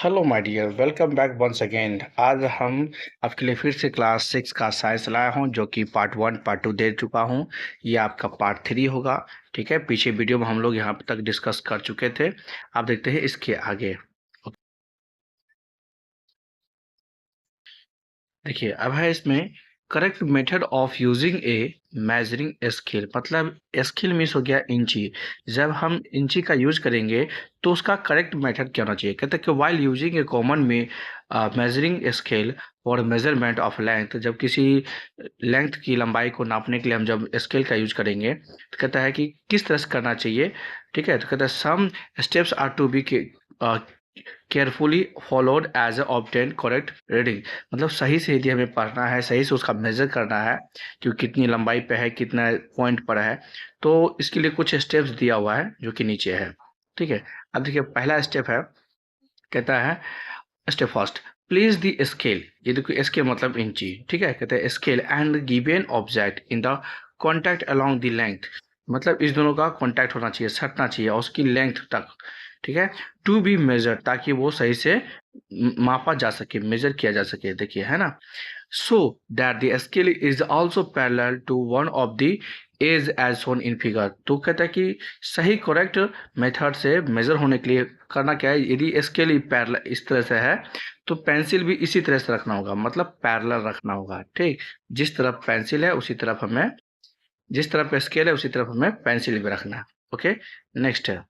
Hello my dear, welcome back once again. आज हम आपके लिए फिर से क्लास 6 का साइंस लाया हूं, जो कि पार्ट 1 पार्ट 2 दे चुका हूं। ये आपका पार्ट 3 होगा। ठीक है, पीछे वीडियो में हम लोग यहाँ तक डिस्कस कर चुके थे। आप देखते हैं इसके आगे। देखिए, अब है इसमें correct method of using A measuring scale. मतलब स्केल मीन्स हो गया इंची। जब हम इंची का यूज करेंगे तो उसका करेक्ट मेथड क्या होना चाहिए। कहते हैं कि वाइल यूजिंग ए कॉमन में मेजरिंग स्केल और मेजरमेंट ऑफ लेंथ, जब किसी लेंथ की लंबाई को नापने के लिए हम जब स्केल का यूज करेंगे तो कहता है कि किस तरह से करना चाहिए। ठीक है, तो कहता है some steps are to be carefully followed as obtain correct reading. मतलब सही से यदि हमें पढ़ना है, सही से उसका मेजर करना है कि कितनी लंबाई पे है, कितना पॉइंट पर है, तो इसके लिए कुछ स्टेप्स दिया हुआ है जो कि नीचे है। ठीक है, अब देखिए पहला स्टेप है, कहता है step first, place the scale. ये देखो स्केल मतलब इंची। ठीक है, कहते हैं scale and given object in the contact along the length. मतलब इस दोनों का कॉन्टैक्ट होना चाहिए, सटना चाहिए और उसकी लेंथ तक। ठीक है, टू बी मेजर, ताकि वो सही से मापा जा सके, मेजर किया जा सके। देखिए है ना, so that the scale is also parallel to one of the edge edge shown in figure. तो कहता है कि सही करेक्ट मेथड से मेजर होने के लिए करना क्या है, यदि स्केल पैरेलल इस तरह से है तो पेंसिल भी इसी तरह से रखना होगा, मतलब पैरेलल रखना होगा। ठीक, जिस तरफ पेंसिल है उसी तरफ हमें, जिस तरफ स्केल है उसी तरफ हमें पेंसिल भी रखना है। ओके, नेक्स्ट है,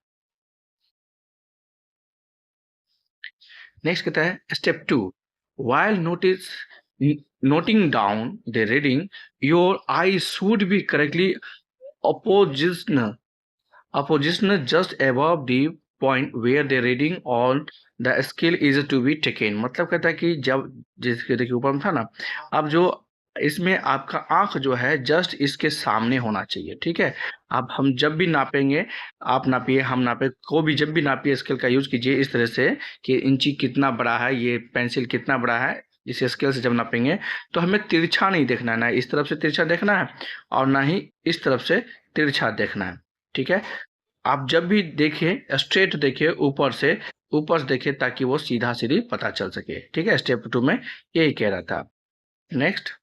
नेक्स्ट कहता है step 2, while noting down the reading, your eye should be correctly opposition just above the point where the reading on the scale is to be taken। मतलब कहता है कि जब, जिसके देखिए ऊपर में था ना, अब जो इसमें आपका आंख जो है जस्ट इसके सामने होना चाहिए। ठीक है, अब हम जब भी नापेंगे, आप नापिए, हम नापे, को भी जब भी नापिए स्केल का यूज कीजिए इस तरह से कि इंची कितना बड़ा है, ये पेंसिल कितना बड़ा है। इस स्केल से जब नापेंगे तो हमें तिरछा नहीं देखना है, ना इस तरफ से तिरछा देखना है और ना ही इस तरफ से तिरछा देखना है। ठीक है, आप जब भी देखें स्ट्रेट देखिए, ऊपर से देखिए, ताकि वो सीधा सीधी पता चल सके। ठीक है, स्टेप 2 में यही कह रहा था। नेक्स्ट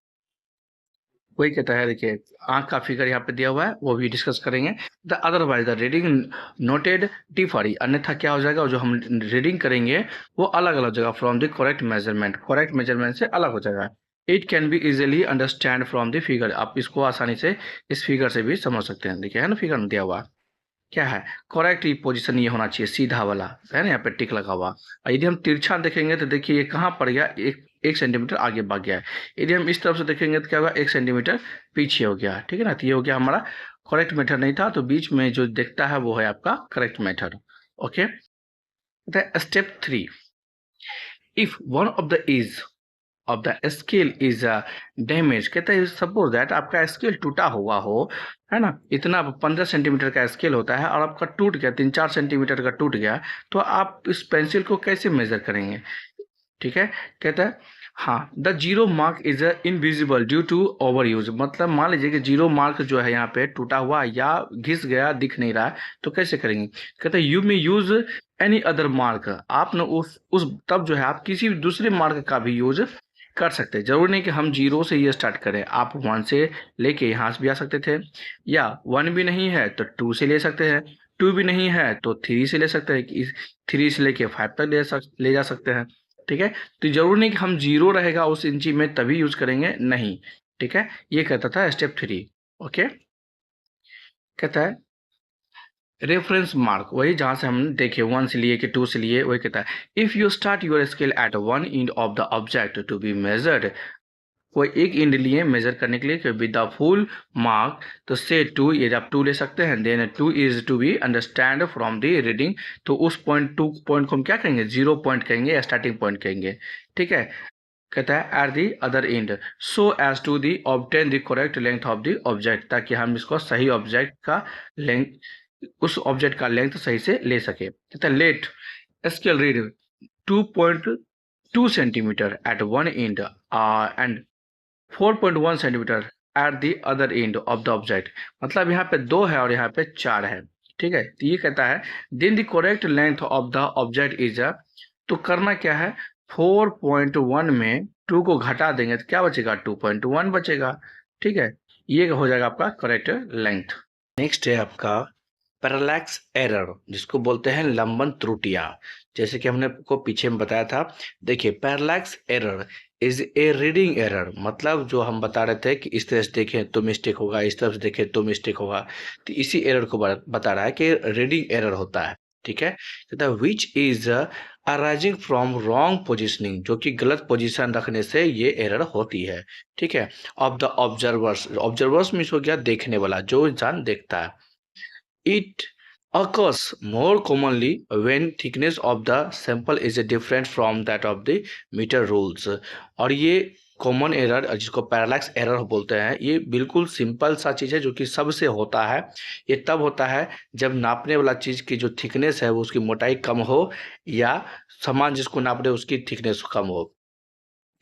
वही कहता है, देखिए आंख का फिगर यहाँ पे दिया हुआ है, वो भी डिस्कस करेंगे। The otherwise the reading noted differ, अन्यथा क्या हो जाएगा, जो हम रीडिंग करेंगे वो अलग अलग जगह फ्रॉम द करेक्ट मेजरमेंट से अलग हो जाएगा। It can be easily understand from the figure, आप इसको आसानी से इस फिगर से भी समझ सकते हैं। देखिए है ना, फिगर में दिया हुआ क्या है, करेक्ट पोजीशन ये होना चाहिए, सीधा वाला है ना, यहाँ पे टिक लगा हुआ। और यदि हम तिरछा देखेंगे तो देखिए ये कहाँ पड़ गया, एक सेंटीमीटर आगे भाग गया है। यदि हम इस तरफ से देखेंगे तो क्या होगा, 1 सेंटीमीटर पीछे हो गया। ठीक है ना, तो ये हो गया हमारा करेक्ट मेथड नहीं था, तो बीच में जो दिखता है वो है आपका correct method. Okay, step 3, if one of the is of the scale is damage. कहते हैं सपोज दैट आपका स्केल टूटा हुआ हो, है ना, इतना 15 सेंटीमीटर का स्केल होता है और आपका टूट गया, 3-4 सेंटीमीटर का टूट गया, तो आप इस पेंसिल को कैसे मेजर करेंगे। ठीक है, कहता है हाँ, the zero mark is invisible due to over use. मतलब मान लीजिए कि जीरो मार्क जो है यहाँ पे टूटा हुआ या घिस गया, दिख नहीं रहा है, तो कैसे करेंगे। कहते हैं you may use any other mark. आप न उस तब जो है आप किसी दूसरे मार्क का भी यूज कर सकते हैं। जरूरी नहीं कि हम जीरो से ये स्टार्ट करें, आप 1 से लेके यहाँ से भी आ सकते थे, या 1 भी नहीं है तो 2 से ले सकते हैं, 2 भी नहीं है तो 3 से ले सकते हैं, 3 से लेके 5 तक ले जा सकते हैं। ठीक है, तो जरूर नहीं कि हम जीरो रहेगा उस इंची में तभी यूज करेंगे, नहीं। ठीक है, ये कहता था स्टेप 3। ओके, कहता है रेफरेंस मार्क, वही जहां से हम देखे 1 से लिए कि 2 से लिए, वही कहता है if you start your scale at one end of the object to be measured. कोई एक एंड लिए मेजर करने के लिए विद द फुल मार्क, तो से 2, ये आप 2 ले सकते हैं, then 2 is to be understand from the reading. तो उस पॉइंट 2 पॉइंट को हम क्या कहेंगे, 0 पॉइंट कहेंगे या स्टार्टिंग पॉइंट कहेंगे। ठीक है, कहता है at the other end so as to the obtain the correct length of the object, ताकि हम इसको सही ऑब्जेक्ट का लेंथ, उस ऑब्जेक्ट का लेंथ सही से ले सके। कहता है let scale read 2.2 centimetre at one end and 4.1 centimetre at the other end of the object. मतलब यहाँ पे 2 है और यहाँ पे 4 है। ठीक है, तो ये कहता है then the correct length of the object is तो करना क्या है, 4.1 में 2 को घटा देंगे तो क्या बचेगा, 2.1 बचेगा। ठीक है, ये हो जाएगा आपका करेक्ट लेंथ। नेक्स्ट है आपका पैरालैक्स एरर, जिसको बोलते हैं लंबन त्रुटियां। जैसे कि हमने आपको पीछे में बताया था, देखिए parallax error is a reading error, मतलब जो हम बता रहे थे कि इस तरह से देखें तो मिस्टेक होगा, इस तरफ से देखें तो मिस्टेक होगा, तो इसी एरर को बता रहा है कि रीडिंग एरर होता है। ठीक है, कहता है which is arising from wrong positioning, जो कि गलत पोजीशन रखने से ये एरर होती है। ठीक है, of the observers, observers means हो गया देखने वाला, जो इंसान देखता है। It occurs more commonly when thickness of the sample is different from that of the meter rules। और ये कॉमन एरर जिसको पैरालैक्स एरर बोलते हैं, ये बिल्कुल सिंपल सा चीज़ है जो कि सबसे होता है। ये तब होता है जब नापने वाला चीज़ की जो थिकनेस है वो उसकी मोटाई कम हो, या सामान जिसको नाप रहे उसकी थिकनेस कम हो।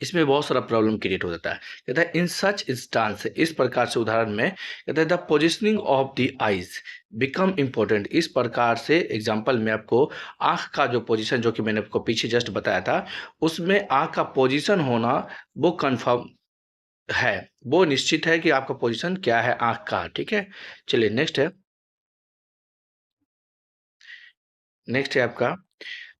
इसमें बहुत सारा प्रॉब्लम क्रिएट हो जाता है। कहता है इन सच इंस्टांस, इस प्रकार से उदाहरण में कहता है the positioning of the eyes become important. इस प्रकार से एग्जाम्पल में आपको आंख का जो पोजीशन, जो कि मैंने आपको पीछे जस्ट बताया था, उसमें आंख का पोजीशन होना वो कंफर्म है, वो निश्चित है कि आपका पोजीशन क्या है आंख का। ठीक है, चलिए नेक्स्ट है आपका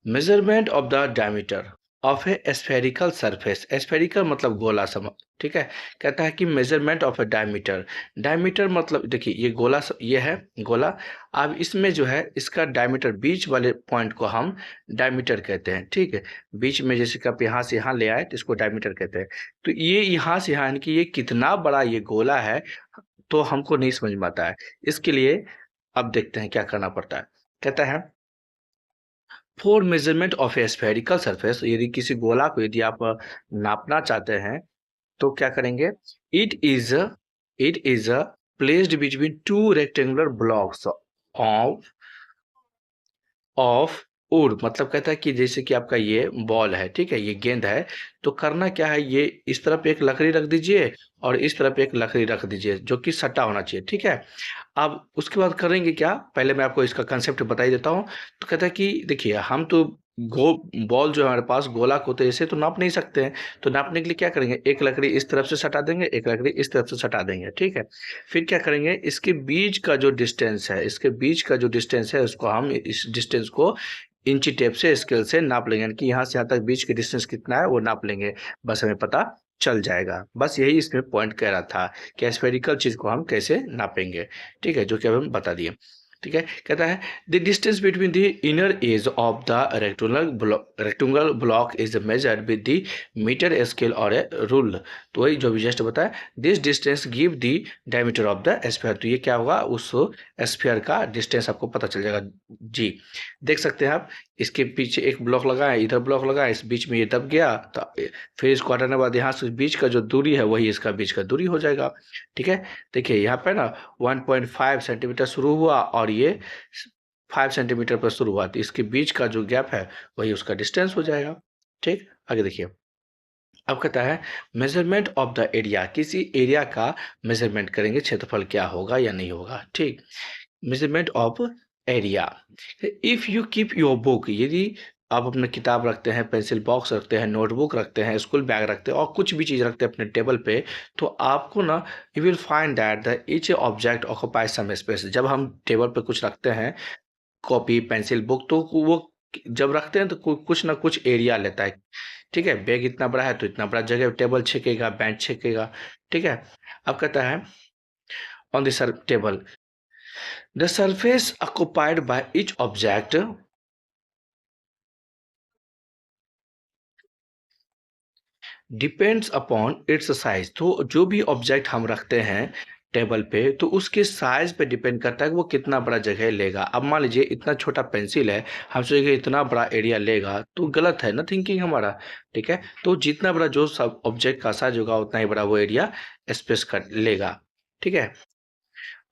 measurement of the diameter of A spherical surface. Spherical मतलब गोला सम, ठीक है। कहता है कि measurement of A diameter, diameter मतलब देखिए ये गोला ये है गोला। अब इसमें जो है इसका डायमीटर, बीच वाले पॉइंट को हम डायमीटर कहते हैं। ठीक है, बीच में जैसे कि आप यहाँ से यहाँ ले आए तो इसको डायमीटर कहते हैं। तो ये यहाँ से यहाँ, यानी कि ये कितना बड़ा ये गोला है तो हमको नहीं समझ में आता है। इसके लिए अब देखते हैं क्या करना पड़ता है। कहता है for measurement of A spherical surface, यदि किसी गोला को यदि आप नापना चाहते हैं तो क्या करेंगे, it is it is placed between two rectangular blocks of of would. मतलब कहता है कि जैसे कि आपका ये बॉल है, ठीक है, ये गेंद है, तो करना क्या है, ये इस तरफ एक लकड़ी रख दीजिए और इस तरफ एक लकड़ी रख दीजिए जो कि सटा होना चाहिए। ठीक है, अब उसके बाद करेंगे क्या, पहले मैं आपको इसका कंसेप्ट बता ही देता हूँ। तो कहता है कि देखिए हम तो गो बॉल जो है हमारे पास गोला को तो ऐसे तो नाप नहीं सकते हैं, तो नापने के लिए क्या करेंगे, एक लकड़ी इस तरफ से सटा देंगे, एक लकड़ी इस तरफ से सटा देंगे। ठीक है, फिर क्या करेंगे, इसके बीच का जो डिस्टेंस है, इसके बीच का जो डिस्टेंस है उसको हम इस डिस्टेंस को इंची टेप से स्केल से नाप लेंगे, यानी कि यहाँ से यहाँ तक बीच के डिस्टेंस कितना है वो नाप लेंगे, बस हमें पता चल जाएगा। बस यही इसमें पॉइंट कह रहा था कि स्फेरिकल चीज को हम कैसे नापेंगे। ठीक है, जो कि अब हम बता दिए। ठीक है, कहता है the distance between the inner edge of the rectangular block is measured with the metre scale और ए रूल। तो वही जो भी जस्ट बताया, this distance give the diameter of the sphere. तो ये क्या होगा, उस स्फीयर का डिस्टेंस आपको पता चल जाएगा। जी, देख सकते हैं आप, इसके पीछे एक ब्लॉक लगा है, इधर ब्लॉक लगा है, इस बीच में ये दब गया, तो फिर इसको हटाने के बाद यहाँ से बीच का जो दूरी है वही इसका बीच का दूरी हो जाएगा। ठीक है, देखिए यहाँ पे ना 1.5 सेंटीमीटर शुरू हुआ और ये 5 सेंटीमीटर पर शुरू हुआ, तो इसके बीच का जो गैप है वही उसका डिस्टेंस हो जाएगा। ठीक, आगे देखिए, अब कहता है मेजरमेंट ऑफ द एरिया, किसी एरिया का मेजरमेंट करेंगे, क्षेत्रफल क्या होगा या नहीं होगा। ठीक, measurement of area, if you keep your book, यदि आप अपना किताब रखते हैं, पेंसिल बॉक्स रखते हैं, नोटबुक रखते हैं, स्कूल बैग रखते हैं और कुछ भी चीज़ रखते हैं अपने टेबल पे, तो आपको ना you will find that the each object occupy some space. जब हम टेबल पे कुछ रखते हैं, कॉपी पेंसिल बुक, तो वो जब रखते हैं तो कुछ ना कुछ एरिया लेता है। ठीक है, बैग इतना बड़ा है तो इतना बड़ा जगह टेबल छेकेगा, बेंच छेकेगा। ठीक है, अब कहता है on this table the surface occupied by each object depends upon its size. तो जो भी ऑब्जेक्ट हम रखते हैं टेबल पे, तो उसके साइज पे डिपेंड करता है कि वो कितना बड़ा जगह लेगा। अब मान लीजिए इतना छोटा पेंसिल है, हम सोचेंगे इतना बड़ा एरिया लेगा, तो गलत है ना थिंकिंग हमारा। ठीक है, तो जितना बड़ा जो सब ऑब्जेक्ट का साइज होगा उतना ही बड़ा वो एरिया स्पेस कर लेगा। ठीक है,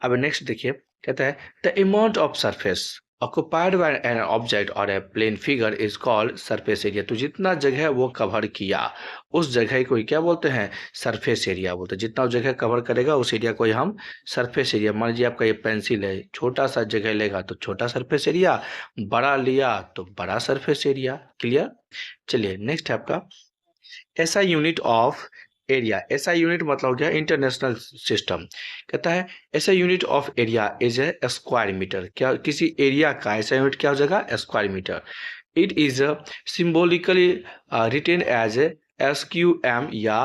अब नेक्स्ट देखिए, कहता है the amount of surface occupied by an object और a plane figure is called surface area. तो जितना जगह वो कवर किया उस जगह को क्या बोलते हैं, सरफेस एरिया बोलते हैं। जितना जगह कवर करेगा उस एरिया को ही हम सरफेस एरिया। मान लीजिए आपका ये पेंसिल है, छोटा सा जगह लेगा तो छोटा सरफेस एरिया, बड़ा लिया तो बड़ा सरफेस एरिया। क्लियर। चलिए नेक्स्ट है आपका SI unit of area. SI unit मतलब हो गया इंटरनेशनल सिस्टम। कहता है SI unit of area is a square metre. क्या किसी एरिया का एसआई यूनिट क्या हो जाएगा, square metre. It is symbolically written as s q m या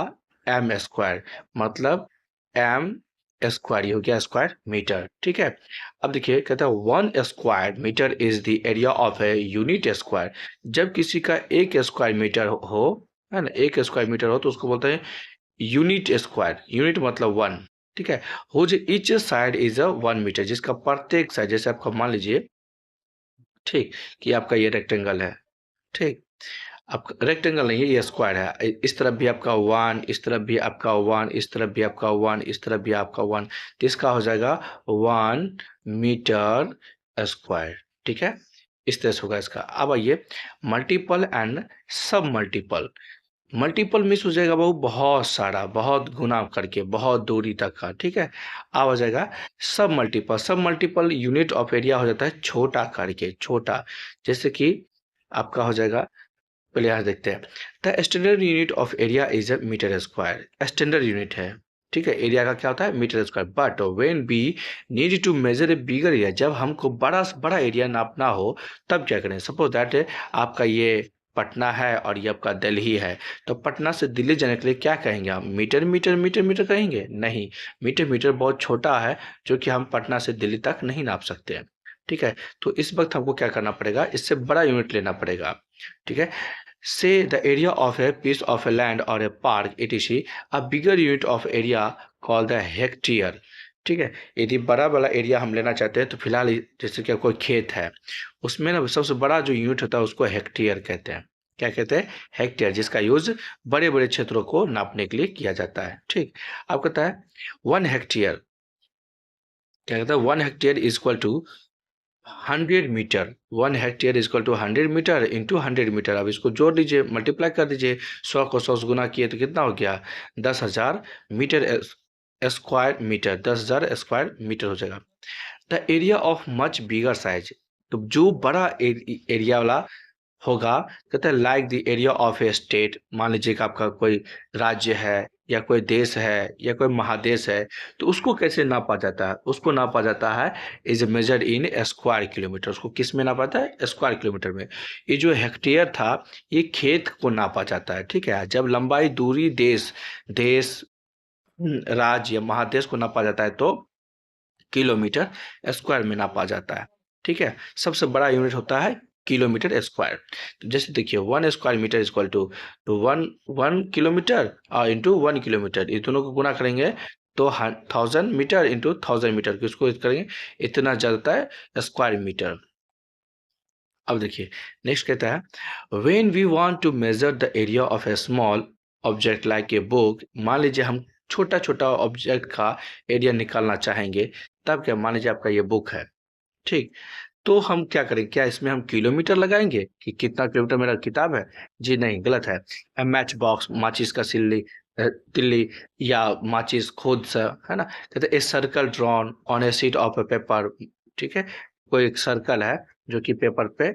एम स्क्वायर, मतलब एम स्क्वायर, ये हो गया स्क्वायर मीटर। ठीक है। अब देखिए कहता है 1 square metre is the area of a unit square. जब किसी का 1 स्क्वायर मीटर हो, है ना, 1 स्क्वायर मीटर हो तो उसको बोलते हैं यूनिट स्क्वायर। यूनिट मतलब 1। ठीक है। हो जो each side is a 1 metre, जिसका प्रत्येक साइड, जैसे आपका मान लीजिए ठीक कि आपका ये रेक्टेंगल है, ठीक, आपका रेक्टेंगल नहीं है, ये स्क्वायर है। इस तरफ भी आपका 1, इस तरफ भी आपका 1, इस तरफ भी आपका 1, इस तरफ भी आपका 1, तो इसका हो जाएगा 1 मीटर स्क्वायर। ठीक है, इस तरह से होगा इसका। अब आइए मल्टीपल एंड सब मल्टीपल। मल्टीपल मीन्स हो जाएगा बहुत बहुत सारा, बहुत गुना करके, बहुत दूरी तक का। ठीक है। अब आ जाएगा सब मल्टीपल। सब मल्टीपल यूनिट ऑफ एरिया हो जाता है छोटा करके, छोटा। जैसे कि आपका हो जाएगा, पहले यहाँ देखते हैं। The standard unit of area is a metre square. Standard unit है, ठीक है, एरिया का क्या होता है, metre square. But when we need to measure a bigger area, जब हमको बड़ा से बड़ा एरिया नापना हो तब क्या करें। सपोज दैट आपका ये पटना है और ये आपका दिल्ली है, तो पटना से दिल्ली जाने के लिए क्या कहेंगे हम, मीटर मीटर मीटर मीटर कहेंगे, नहीं। मीटर मीटर बहुत छोटा है जो कि हम पटना से दिल्ली तक नहीं नाप सकते हैं। ठीक है। तो इस वक्त हमको क्या करना पड़ेगा, इससे बड़ा यूनिट लेना पड़ेगा। ठीक है। Say the area of a piece of a land or a park etc. A bigger unit of area called the hectare। ठीक है। यदि बड़ा वाला एरिया हम लेना चाहते हैं तो फिलहाल जैसे कि कोई खेत है, उसमें ना सबसे बड़ा जो यूनिट होता है उसको हेक्टेयर कहते हैं। क्या कहते हैं, हेक्टेयर, जिसका यूज बड़े बड़े क्षेत्रों को नापने के लिए किया जाता है। ठीक। अब कहता है 1 हेक्टेयर, क्या कहता है, 1 hectare is equal to 100 metre. 1 hectare is equal to 100 metre into 100 metre. अब इसको जोड़ लीजिए, मल्टीप्लाई कर दीजिए, 100 को 100 से गुना किए तो कितना हो गया, 10,000 metre square metre, 10,000 square metre हो जाएगा। The area of much bigger size, तो जो बड़ा एरिया वाला होगा, कहते हैं like the area of a state. मान लीजिए कि आपका कोई राज्य है या कोई देश है या कोई महादेश है, तो उसको कैसे नापा जाता है, उसको नापा जाता है is measured in square kilometre. उसको किस में नापा जाता है, स्क्वायर किलोमीटर में। ये जो हेक्टेयर था ये खेत को नापा जाता है। ठीक है। जब लंबाई दूरी देश देश राज्य या महादेश को नापा जाता है तो किलोमीटर स्क्वायर में नापा जाता है। ठीक है। सबसे बड़ा यूनिट होता है किलोमीटर स्क्वायर। तो जैसे देखिए 1 square metre is equal to one 1 kilometre और इंटू 1 किलोमीटर, इस दोनों को गुना करेंगे तो 1000 मीटर इंटू 1000 मीटर, किसको करेंगे, इतना जाता है स्क्वायर मीटर। अब देखिए नेक्स्ट कहता है when we want to measure the area of a small object like a book. मान लीजिए हम छोटा छोटा ऑब्जेक्ट का एरिया निकालना चाहेंगे, तब क्या, मान लीजिए आपका ये बुक है, ठीक, तो हम क्या करेंगे, क्या इसमें हम किलोमीटर लगाएंगे कि कितना किलोमीटर मेरा किताब है, जी नहीं, गलत है। मैच बॉक्स, माचिस का सिल्ली तिल्ली या माचिस खुद सा, है ना, कहते a circle drawn on a sheet of A paper. ठीक है। कोई एक सर्कल है जो कि पेपर पे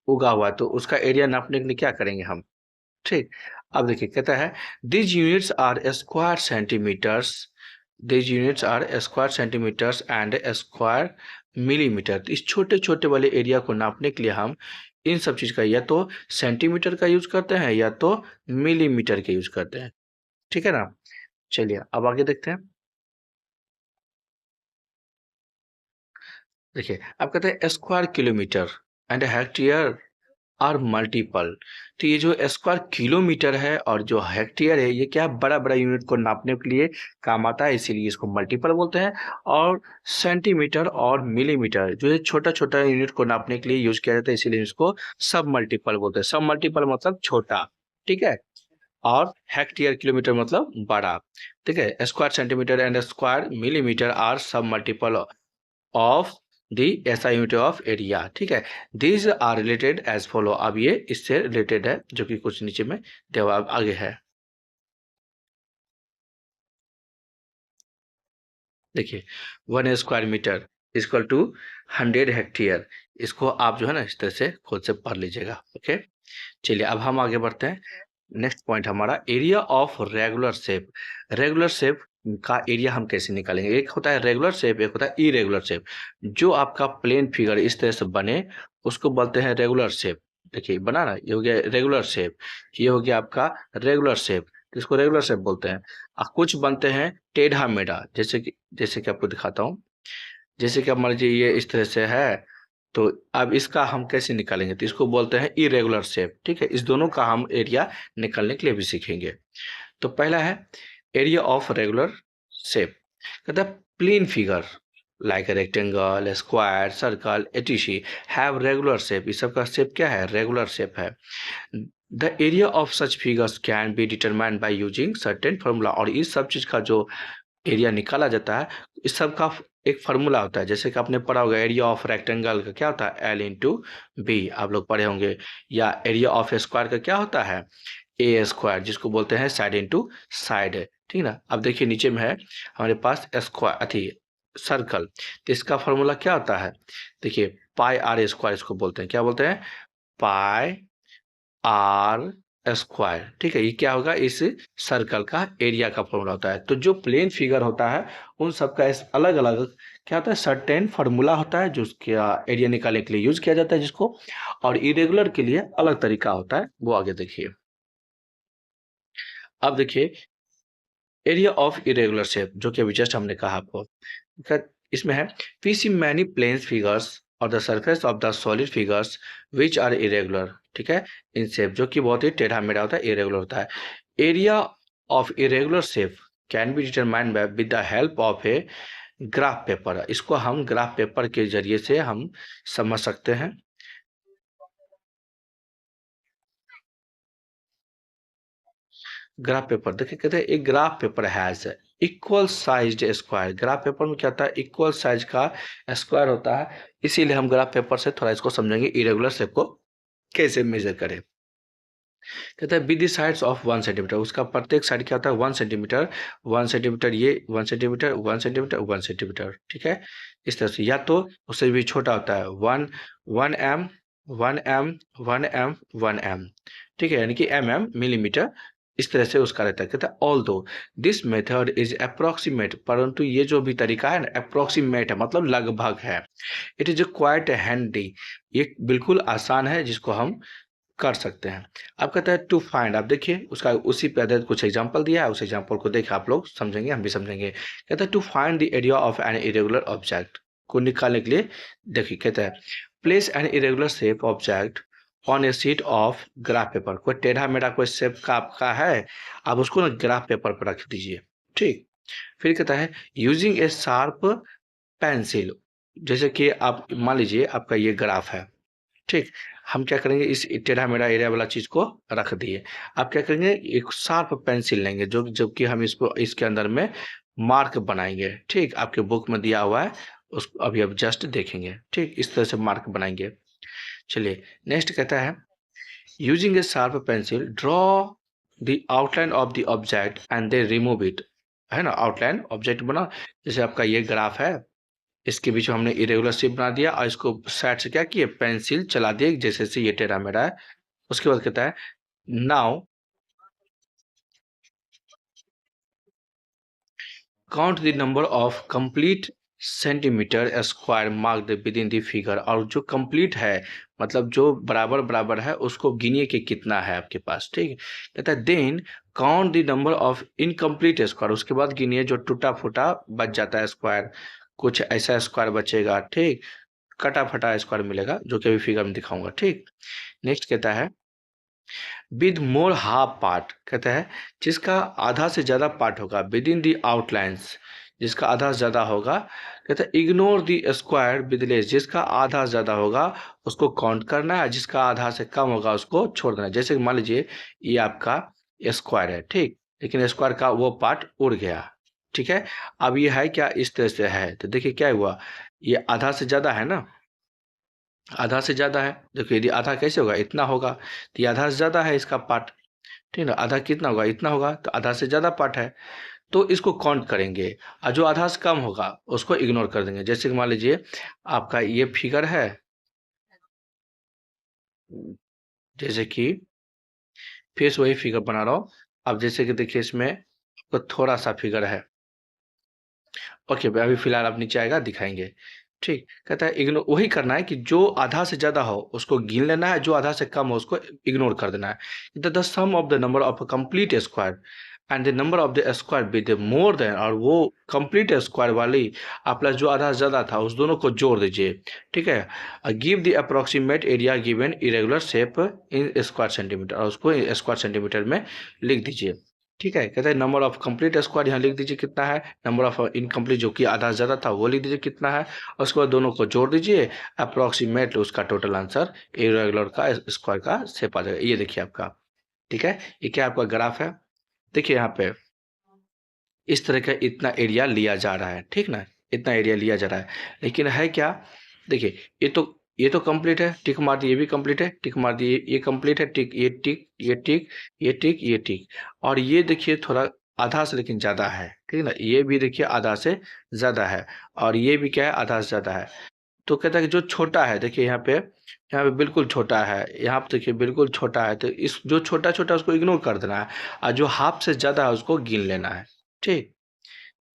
उगा हुआ है, तो उसका एरिया नापने के लिए क्या करेंगे हम। ठीक। अब देखिए कहता है these units are square centimetres, these units are square centimetres and square millimetre. तो इस छोटे छोटे वाले एरिया को नापने के लिए हम इन सब चीज का या तो सेंटीमीटर का यूज करते हैं या तो मिलीमीटर का यूज करते हैं। ठीक है ना। चलिए अब आगे देखते हैं। देखिए अब कहते हैं square kilometre and hectare are multiple. तो ये जो स्क्वायर किलोमीटर है और जो हेक्टेयर है ये क्या, बड़ा बड़ा यूनिट को नापने के लिए काम आता है, इसीलिए इसको मल्टीपल बोलते हैं। और सेंटीमीटर और मिलीमीटर जो है छोटा छोटा यूनिट को नापने के लिए यूज किया जाता है, इसीलिए इसको सब मल्टीपल बोलते हैं। सब मल्टीपल मतलब छोटा। ठीक है। और हेक्टेयर किलोमीटर मतलब बड़ा। ठीक है। Square centimetre and square millimetre are submultiple of the SI unit of area. ठीक है, these are related as follow. अब ये इससे रिलेटेड है जो कि कुछ नीचे में जवाब आगे है। देखिए 1 square metre equal to 100 hectare. इसको आप जो है ना इस तरह से खुद से पढ़ लीजिएगा। ओके, चलिए अब हम आगे बढ़ते हैं। नेक्स्ट पॉइंट हमारा area of regular shape. Regular shape का एरिया हम कैसे निकालेंगे? एक होता है रेगुलर शेप, एक होता है इरेगुलर शेप। जो आपका प्लेन फिगर इस तरह से बने उसको बोलते हैं रेगुलर शेप। देखिए बना ना, ये हो गया रेगुलर शेप, ये हो गया आपका रेगुलर शेप। इसको रेगुलर शेप बोलते हैं। कुछ बनते हैं टेढ़ा मेढ़ा, जैसे कि आपको दिखाता हूँ। जैसे कि अब मान लीजिए ये इस तरह से है, तो अब इसका हम कैसे निकालेंगे? तो इसको बोलते हैं इरेगुलर शेप। ठीक है, इस दोनों का हम एरिया निकालने के लिए भी सीखेंगे। तो पहला है एरिया ऑफ रेगुलर शेप। कहता है plane figure like rectangle, square, circle, etc have regular shape. इस सब का शेप क्या है? रेगुलर शेप है। The area of such figures can be determined by using certain formula. और इस सब चीज का जो एरिया निकाला जाता है, इस सब का एक फार्मूला होता है। जैसे कि आपने पढ़ा होगा एरिया ऑफ रेक्टेंगल का क्या होता है? एल इंटू बी, आप लोग पढ़े होंगे। या एरिया ऑफ स्क्वायर का क्या होता है? ए स्क्वायर, जिसको बोलते हैं साइड इंटू साइड। ठीक ना। अब देखिए नीचे में है हमारे पास स्क्वायर अथी सर्कल, तो इसका फार्मूला क्या होता है? देखिए पाई आर स्क्वायर इसको बोलते हैं। क्या बोलते हैं? पाई आर स्क्वायर। ठीक है, ये क्या होगा? इस सर्कल का एरिया का फॉर्मूला होता है। तो जो प्लेन फिगर होता है उन सब का अलग अलग क्या होता है? सर्टेन फार्मूला होता है जो उसका एरिया निकालने के लिए यूज किया जाता है जिसको। और इरेगुलर के लिए अलग तरीका होता है, वो आगे देखिए। अब देखिए एरिया ऑफ इरेगुलर शेप, जो कि अभी जस्ट हमने कहा आपको। इसमें है we see many plane figures और the surface of the solid figures which are irregular. ठीक है, इन शेप जो कि बहुत ही टेढ़ा मेढ़ा होता है, इरेगुलर होता है। Area of irregular shape can be determined bye with the help of a graph paper. इसको हम ग्राफ पेपर के जरिए से हम समझ सकते हैं। ग्राफ पेपर देखिए, कहते हैं एक graph paper has equal sized square. Graph paper में क्या होता है? इक्वल साइज का स्क्वायर होता है। इसीलिए हम ग्राफ पेपर से थोड़ा इसको समझेंगे इरेगुलर शेप को कैसे मेजर करें। कहता है with the sides of 1 centimetre. उसका प्रत्येक साइड क्या होता है? 1 सेंटीमीटर। 1 सेंटीमीटर, ये 1 सेंटीमीटर, 1 सेंटीमीटर, 1 सेंटीमीटर। ठीक है, इस तरह से। या तो उससे भी छोटा होता है 1 1 एम, 1 एम, 1 एम, 1 एम। ठीक है, यानी कि mm मिलीमीटर, इस तरह से उसका रहता है। कहता है ऑल दो दिस मेथड इज अप्रोक्सीमेट, परंतु ये जो भी तरीका है ना अप्रोक्सीमेट है, मतलब लगभग है। इट इज क्वाइट हैंडी, ये बिल्कुल आसान है जिसको हम कर सकते हैं। अब कहता है टू फाइंड। आप देखिए उसका उसी पे आधारित कुछ एग्जांपल दिया है, उस एग्जांपल को देख आप लोग समझेंगे, हम भी समझेंगे। कहता है to find the area of an irregular object को निकालने के लिए। देखिए कहता है place an irregular shape object on a sheet of graph paper. कोई टेढ़ा मेढ़ा कोई शेप का आपका है, आप उसको ना ग्राफ पेपर पर रख दीजिए। ठीक, फिर कहता है यूजिंग ए शार्प पेंसिल। जैसे कि आप मान लीजिए आपका ये ग्राफ है। ठीक, हम क्या करेंगे? इस टेढ़ा मेढ़ा एरिया वाला चीज को रख दिए। आप क्या करेंगे? एक शार्प पेंसिल लेंगे जो जबकि हम इसको इसके अंदर में मार्क बनाएंगे। ठीक, आपके बुक में दिया हुआ है, उसको अभी अब जस्ट देखेंगे। ठीक, इस तरह से मार्क बनाएंगे। चलिए नेक्स्ट कहता है using A sharp pencil draw the outline of the object and they remove it. है ना, आउटलाइन ऑब्जेक्ट बना। जैसे आपका ये ग्राफ है, इसके बीच में हमने इरेगुलर शेप बना दिया और इसको साइड से क्या किए? पेंसिल चला दिए, जैसे से ये टेढ़ा मेढ़ा है। उसके बाद कहता है now count the number of complete centimetre square mark the with in the figure. और जो कंप्लीट है मतलब जो बराबर बराबर है उसको गिनिए कि कितना है आपके पास। ठीक है, कहता है then count the number of incomplete square. उसके बाद गिनिए जो टूटा फूटा बच जाता है स्क्वायर, कुछ ऐसा स्क्वायर बचेगा। ठीक, कटा फटा स्क्वायर मिलेगा जो कि अभी फिगर में दिखाऊंगा। ठीक, नेक्स्ट कहता है विद मोर हाफ पार्ट। कहता है जिसका आधा से ज्यादा पार्ट होगा विद इन दी आउटलाइंस, जिसका आधा से ज्यादा होगा। कहता है ignore the square with less, जिसका आधा ज्यादा होगा उसको काउंट करना है, जिसका आधा से कम होगा उसको छोड़ देना है। जैसे मान लीजिए ये आपका स्क्वायर है। ठीक, लेकिन स्क्वायर का वो पार्ट उड़ गया। ठीक है। अब ये है क्या, इस तरह से है, तो देखिए क्या हुआ, ये आधा से ज़्यादा है ना, आधा से ज़्यादा है। देखिए यदि आधा कैसे होगा, इतना होगा, तो ये आधा से ज़्यादा है इसका पार्ट, ठीक है ना। आधा कितना होगा, इतना होगा, तो आधा से ज़्यादा पार्ट है, तो इसको काउंट करेंगे, और जो आधा से कम होगा उसको इग्नोर कर देंगे। जैसे कि मान लीजिए आपका ये फिगर है, जैसे कि फिर से वही फिगर बना रहा हूँ। अब जैसे कि देखिए इसमें आपको थोड़ा सा फिगर है, ओके, अभी फिलहाल आप नीचे आएगा दिखाएंगे। ठीक, कहता है इग्नोर, वही करना है कि जो आधा से ज्यादा हो उसको गिन लेना है, जो आधा से कम हो उसको इग्नोर कर देना है। The sum of the number of a complete square and the number of the square with more than, और वो कंप्लीट स्क्वायर वाली आप प्लस जो आधा से ज्यादा था उस दोनों को जोड़ दीजिए। ठीक है, give the approximate area given irregular shape in square centimetre, और उसको स्क्वायर सेंटीमीटर में लिख दीजिए। ठीक है, कहते हैं नंबर ऑफ कंप्लीट स्क्वायर यहाँ लिख दीजिए कितना है, नंबर ऑफ इनकम्प्लीट जो कि आधा से ज़्यादा था वो लिख दीजिए कितना है, और उसके बाद दोनों को जोड़ दीजिए, अप्रोक्सीमेट उसका टोटल आंसर इरेगुलर का स्क्वायर का शेप आ जाएगा। ये देखिए आपका, ठीक है, ये क्या आपका ग्राफ है, देखिए यहाँ पे इस तरह का इतना एरिया लिया जा रहा है, ठीक ना, इतना एरिया लिया जा रहा है, लेकिन है क्या, देखिए ये तो कंप्लीट है, टिक मार दिए, ये भी कंप्लीट है, टिक मार दिए, ये कंप्लीट है, टिक, ये टिक, ये टिक, ये टिक, ये टिक, और ये देखिए थोड़ा आधा से लेकिन ज़्यादा है, ठीक है ना, ये भी देखिए आधा से ज़्यादा है, और ये भी क्या है, आधा से ज़्यादा है। तो कहता है कि जो छोटा है, देखिए यहाँ पे बिल्कुल छोटा है, यहाँ पे देखिए बिल्कुल छोटा है, तो इस जो छोटा छोटा उसको इग्नोर कर देना है, और जो हाफ से ज़्यादा है उसको गिन लेना है। ठीक,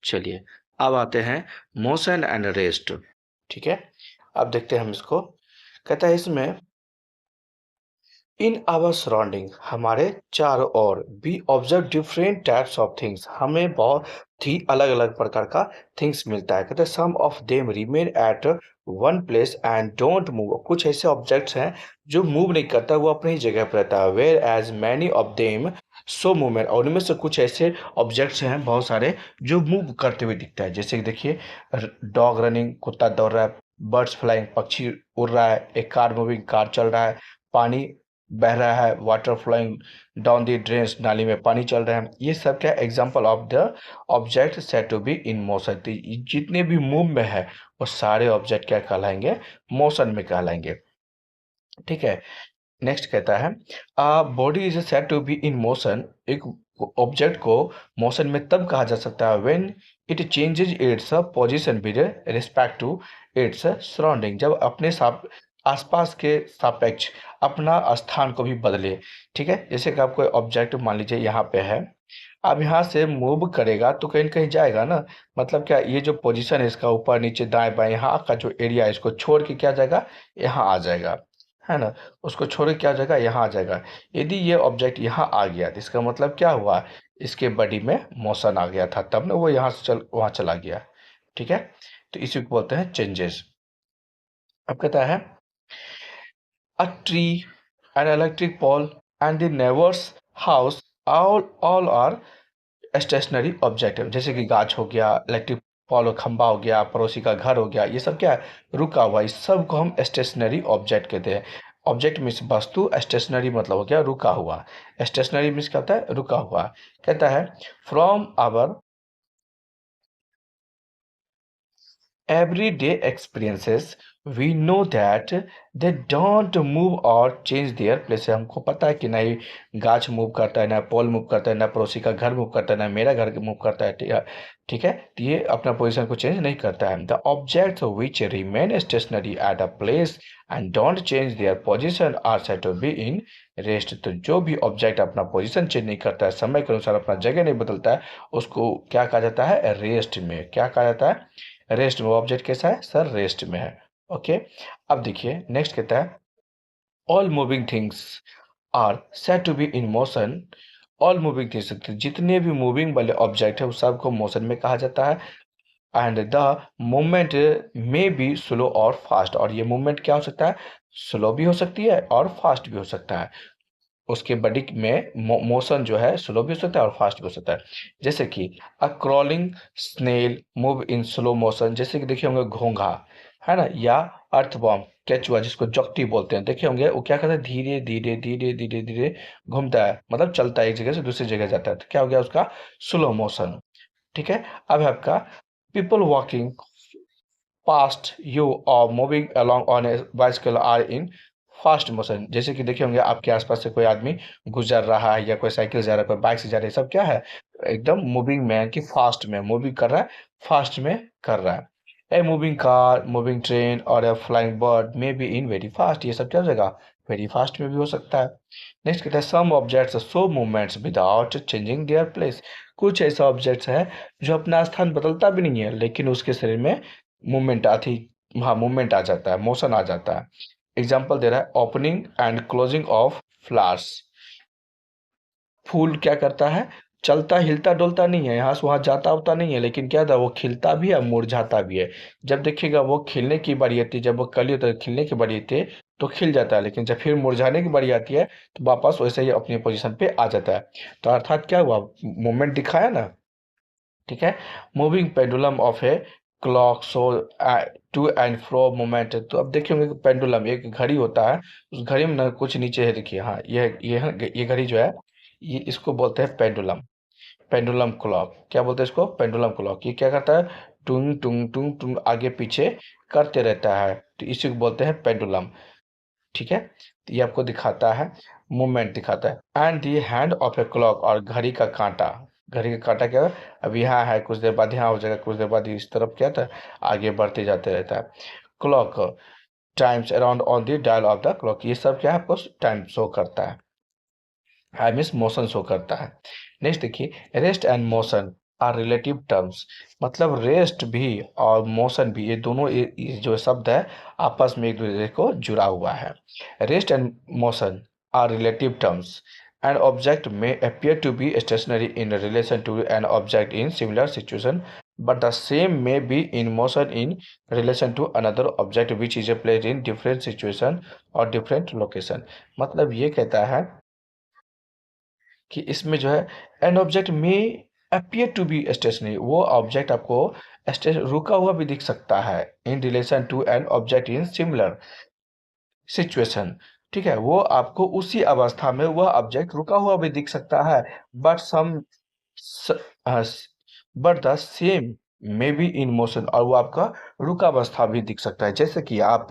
चलिए अब आते हैं मोशन एंड रेस्ट। ठीक है, अब देखते हैं हम इसको, कहता है इसमें इन आवर सराउंडिंग, हमारे चारों ओर we observe different types of things, हमें बहुत ही अलग अलग प्रकार का थिंग्स मिलता है। कहते हैं some of them remain at one place and don't move, कुछ ऐसे ऑब्जेक्ट्स हैं जो मूव नहीं करता, वो अपनी ही जगह पर रहता है। Whereas many of them show movement, और उनमें से कुछ ऐसे ऑब्जेक्ट्स हैं बहुत सारे जो मूव करते हुए दिखता है। जैसे कि देखिए डॉग रनिंग, कुत्ता दौड़ रहा है, बर्ड्स फ्लाइंग, पक्षी उड़ रहा है, एक कार मूविंग, कार चल रहा है, पानी बह रहा है, water flowing down the drains, नाली में पानी चल रहा है, ये सब क्या example of the object said to be in motion. तो जितने भी मूव में है वो सारे ऑब्जेक्ट क्या कहलाएंगे, मोशन में कहलाएंगे। ठीक है, नेक्स्ट कहता है body is said to be in motion, एक ऑब्जेक्ट को मोशन में तब कहा जा सकता है when it changes its position with respect to its surrounding, जब अपने आसपास के सापेक्ष अपना स्थान को भी बदले। ठीक है, जैसे कि आप कोई ऑब्जेक्ट मान लीजिए यहाँ पे है, अब यहाँ से मूव करेगा तो कहीं न कहीं जाएगा ना, मतलब क्या, ये जो पोजीशन है इसका ऊपर नीचे दाएं बाएं, यहाँ का जो एरिया है इसको छोड़ के क्या जाएगा, यहाँ आ जाएगा, है ना, उसको छोड़ के क्या हो जाएगा, यहाँ आ जाएगा। यदि ये ऑब्जेक्ट यहाँ आ गया तो इसका मतलब क्या हुआ, इसके बॉडी में मोशन आ गया था, तब ना वो यहाँ से चल वहाँ चला गया। ठीक है, तो इसी को बोलते हैं चेंजेस। अब कहता है a tree, an electric pole, and the neighbor's house all are stationary object. जैसे कि गाछ हो गया, इलेक्ट्रिक पॉल खंबा हो गया, पड़ोसी का घर हो गया, ये सब क्या है, रुका हुआ, इस सब को हम स्टेशनरी ऑब्जेक्ट कहते हैं। ऑब्जेक्ट मीन्स वस्तु, स्टेशनरी मतलब हो गया रुका हुआ, स्टेशनरी मीन्स क्या होता है, रुका हुआ। कहता है from our everyday experiences we know that they don't move or change their place। हमको पता है कि नहीं गाछ मूव करता है, ना पोल मूव करता है, ना पड़ोसी का घर मूव करता है, ना मेरा घर मूव करता है। ठीक है, तो ये अपना पोजीशन को चेंज नहीं करता है। The objects which remain stationary at a place and don't change their position are said to be in rest। तो जो भी ऑब्जेक्ट अपना पोजीशन चेंज नहीं करता है, समय के अनुसार अपना जगह नहीं बदलता है, उसको क्या कहा जाता है, रेस्ट में। क्या कहा जाता है, रेस्ट में। ऑब्जेक्ट कैसा है सर, रेस्ट में है। ओके, अब देखिए नेक्स्ट कहता है all moving things are said to be in motion. All moving things, जितने भी मूविंग वाले ऑब्जेक्ट है उस सब को मोशन में कहा जाता है। एंड द मूवमेंट में बी स्लो और फास्ट, और ये मूवमेंट क्या हो सकता है, स्लो भी हो सकती है और फास्ट भी हो सकता है। उसके बॉडी में मोशन जो है स्लो भी हो सकता है और फास्ट भी हो सकता है। जैसे कि a crawling snail move in slow motion, जैसे कि देखिए होंगे घोंघा, है ना, या अर्थवर्म केचुआ जिसको जॉकटी बोलते हैं, देखे होंगे वो क्या करता है, धीरे धीरे धीरे धीरे धीरे घूमता है, मतलब चलता है, एक जगह से दूसरी जगह जाता है, तो क्या हो गया उसका स्लो मोशन। ठीक है। अब है आपका पीपल वॉकिंग पास्ट यू और moving along on a bicycle are in fast motion. जैसे कि देखे होंगे आपके आसपास से कोई आदमी गुजर रहा है या कोई साइकिल जा रहा है, कोई बाइक से जा रहा है, सब क्या है, एकदम मूविंग में कि फास्ट में मूविंग कर रहा है, फास्ट में कर रहा है। A moving car, moving train और ए फ्लाइंग बर्ड में बी इन वेरी फास्ट, ये सब क्या हो जाएगा, वेरी फास्ट में भी हो सकता है। नेक्स्ट कहता है some objects show movements without changing their place. कुछ ऐसा ऑब्जेक्ट्स है जो अपना स्थान बदलता भी नहीं है लेकिन उसके शरीर में मूवमेंट आती, हाँ मूवमेंट आ जाता है, मोशन आ जाता है। एग्जाम्पल दे रहा है opening and closing of flowers. फूल क्या करता है, चलता हिलता डुलता नहीं है, यहाँ से वहाँ जाता उता नहीं है, लेकिन क्या था वो खिलता भी है मुरझाता भी है। जब देखिएगा वो खिलने की बारी आती है, जब वो कली होता है खिलने की बारी आती है तो खिल जाता है, लेकिन जब फिर मुरझाने की बारी आती है तो वापस वैसे ही अपनी पोजीशन पे आ जाता है। तो अर्थात क्या हुआ, मूवमेंट दिखाया ना। ठीक है। Moving pendulum of a clock show to and fro moment. तो अब देखिए होंगे पेंडुलम एक घड़ी होता है, उस घड़ी में ना कुछ नीचे है, देखिए हाँ ये घड़ी जो है, ये इसको बोलते हैं पेंडुलम। पेंडुलम क्लॉक क्या बोलते हैं इसको, पेंडुलम क्लॉक। ये क्या करता है, टुंग टुंग टुंग टुंग आगे पीछे करते रहता है, तो इसी को बोलते हैं पेंडुलम। ठीक है। तो ये आपको दिखाता है, मूवमेंट दिखाता है। And the hand of a clock, और घड़ी का कांटा, घड़ी का कांटा क्या है, अब यहाँ है कुछ देर बाद यहाँ हो जाएगा, कुछ देर बाद इस तरफ क्या था, आगे बढ़ते जाते रहता है। Clock times around on the dial of the clock, ये सब क्या है आपको टाइम शो करता है, आई मीन्स मोशन शो करता है। नेक्स्ट देखिए rest and motion are relative terms. मतलब रेस्ट भी और मोशन भी, ये दोनों ये जो शब्द है आपस में एक दूसरे को जुड़ा हुआ है। Rest and motion are relative terms. An object में appear to be stationary in relation to an object in similar situation, but the same may be in motion in relation to another object which is placed in different situation or different location। मतलब ये कहता है कि इसमें जो है an object में appear to be stationary, वो ऑब्जेक्ट आपको रुका हुआ भी दिख सकता है in relation to an object in similar situation. ठीक है, वो आपको उसी अवस्था में वह ऑब्जेक्ट रुका हुआ भी दिख सकता है, but some but the same may be in motion, और वो आपका रुका अवस्था भी दिख सकता है। जैसे कि आप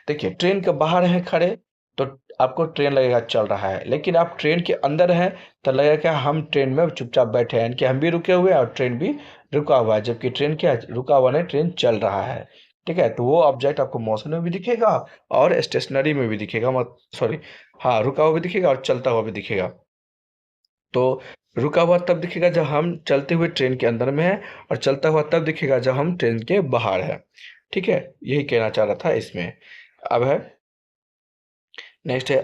देखिए ट्रेन के बाहर हैं खड़े, तो आपको ट्रेन लगेगा चल रहा है, लेकिन आप ट्रेन के अंदर हैं तो लगेगा कि हम ट्रेन में चुपचाप बैठे हैं, कि हम भी रुके हुए हैं और ट्रेन भी रुका हुआ है, जबकि ट्रेन क्या है, रुका हुआ नहीं, ट्रेन चल रहा है। ठीक है, तो वो ऑब्जेक्ट आपको मोशन में भी दिखेगा और स्टेशनरी में भी दिखेगा, मत सॉरी, हाँ रुका हुआ भी दिखेगा और चलता हुआ भी दिखेगा। तो रुका हुआ तब दिखेगा जब हम चलते हुए ट्रेन के अंदर में है, और चलता हुआ तब दिखेगा जब हम ट्रेन के बाहर है। ठीक है, यही कहना चाह रहा था इसमें। अब है नेक्स्ट है